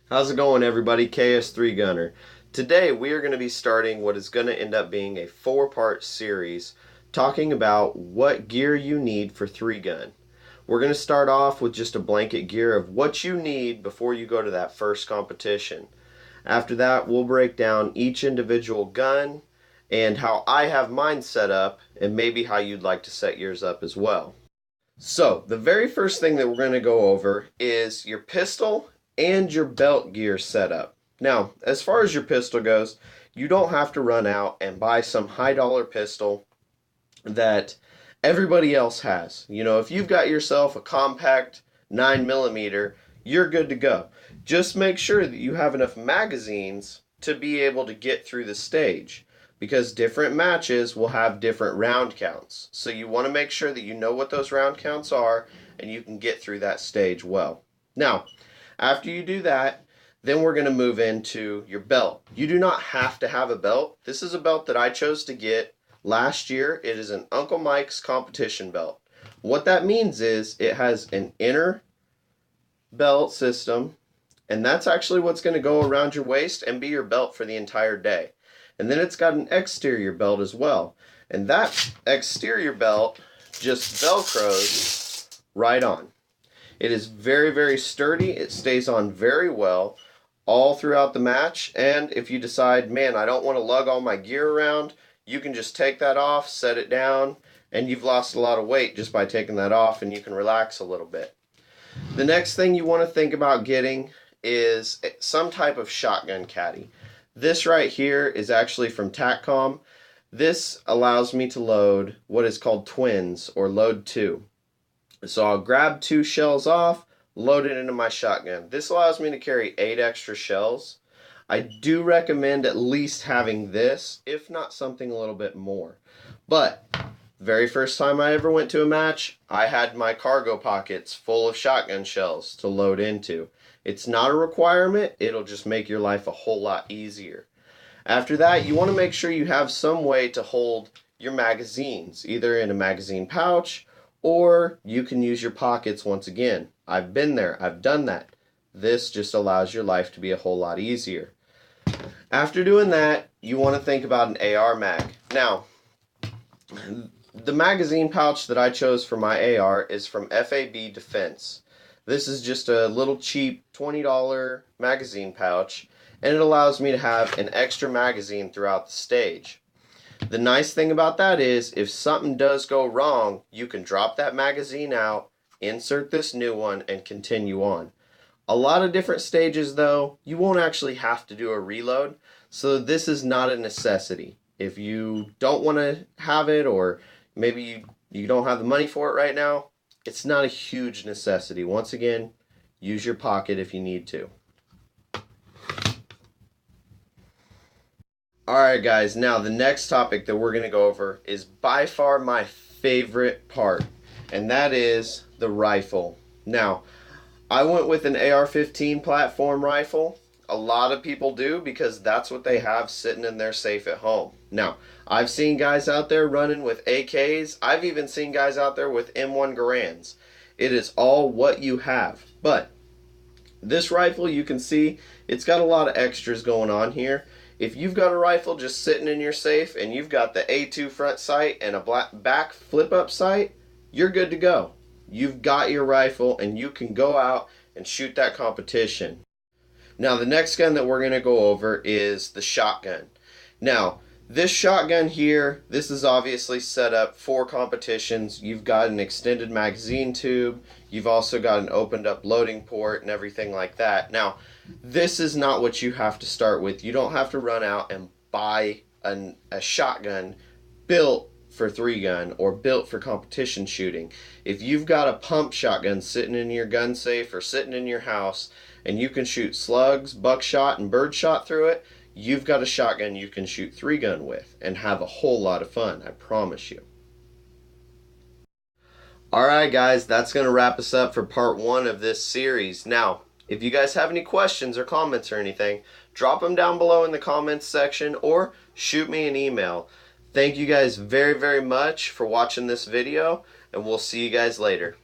How's it going, everybody? KS3 Gunner. Today we are going to be starting what is going to end up being a four-part series talking about what gear you need for 3-gun. We're going to start off with just a blanket gear of what you need before you go to that first competition. After that, we'll break down each individual gun and how I have mine set up and maybe how you'd like to set yours up as well. So, the very first thing that we're going to go over is your pistol and your belt gear setup. Now, as far as your pistol goes, you don't have to run out and buy some high dollar pistol that everybody else has. You know, if you've got yourself a compact 9mm, you're good to go. Just make sure that you have enough magazines to be able to get through the stage, because different matches will have different round counts. So you want to make sure that you know what those round counts are and you can get through that stage well. Now, after you do that, then we're going to move into your belt. You do not have to have a belt. This is a belt that I chose to get last year. It is an Uncle Mike's competition belt. What that means is it has an inner belt system, and that's actually what's going to go around your waist and be your belt for the entire day. And then it's got an exterior belt as well. And that exterior belt just Velcros right on. It is very, very sturdy. It stays on very well all throughout the match. And if you decide, man, I don't want to lug all my gear around, you can just take that off, set it down, and you've lost a lot of weight just by taking that off, and you can relax a little bit. The next thing you want to think about getting is some type of shotgun caddy. This right here is actually from TACCOM. This allows me to load what is called twins, or load 2. So I'll grab 2 shells off, load it into my shotgun. This allows me to carry 8 extra shells. I do recommend at least having this, if not something a little bit more. But very first time I ever went to a match, I had my cargo pockets full of shotgun shells to load into. It's not a requirement, it'll just make your life a whole lot easier. After that, you want to make sure you have some way to hold your magazines, either in a magazine pouch, or you can use your pockets once again. I've been there, I've done that. This just allows your life to be a whole lot easier. After doing that, you want to think about an AR mag. Now, the magazine pouch that I chose for my AR is from FAB Defense. This is just a little cheap $20 magazine pouch, and it allows me to have an extra magazine throughout the stage. The nice thing about that is, if something does go wrong, you can drop that magazine out, insert this new one, and continue on. A lot of different stages, though, you won't actually have to do a reload, so this is not a necessity. If you don't want to have it, or maybe you don't have the money for it right now, it's not a huge necessity. Once again, use your pocket if you need to. Alright guys, now the next topic that we're going to go over is by far my favorite part, and that is the rifle. Now, I went with an AR-15 platform rifle. A lot of people do because that's what they have sitting in their safe at home. Now, I've seen guys out there running with AKs. I've even seen guys out there with M1 Garands. It is all what you have. But this rifle, you can see, it's got a lot of extras going on here. If you've got a rifle just sitting in your safe and you've got the A2 front sight and a back flip-up sight, you're good to go. You've got your rifle and you can go out and shoot that competition. Now, the next gun that we're going to go over is the shotgun. Now, this shotgun here, this is obviously set up for competitions. You've got an extended magazine tube. You've also got an opened up loading port and everything like that. Now, this is not what you have to start with. You don't have to run out and buy a shotgun built for 3-gun or built for competition shooting. If you've got a pump shotgun sitting in your gun safe or sitting in your house and you can shoot slugs, buckshot, and birdshot through it, you've got a shotgun you can shoot 3-gun with and have a whole lot of fun, I promise you. Alright guys, that's going to wrap us up for part 1 of this series. Now, if you guys have any questions or comments or anything, drop them down below in the comments section or shoot me an email. Thank you guys very, very much for watching this video, and we'll see you guys later.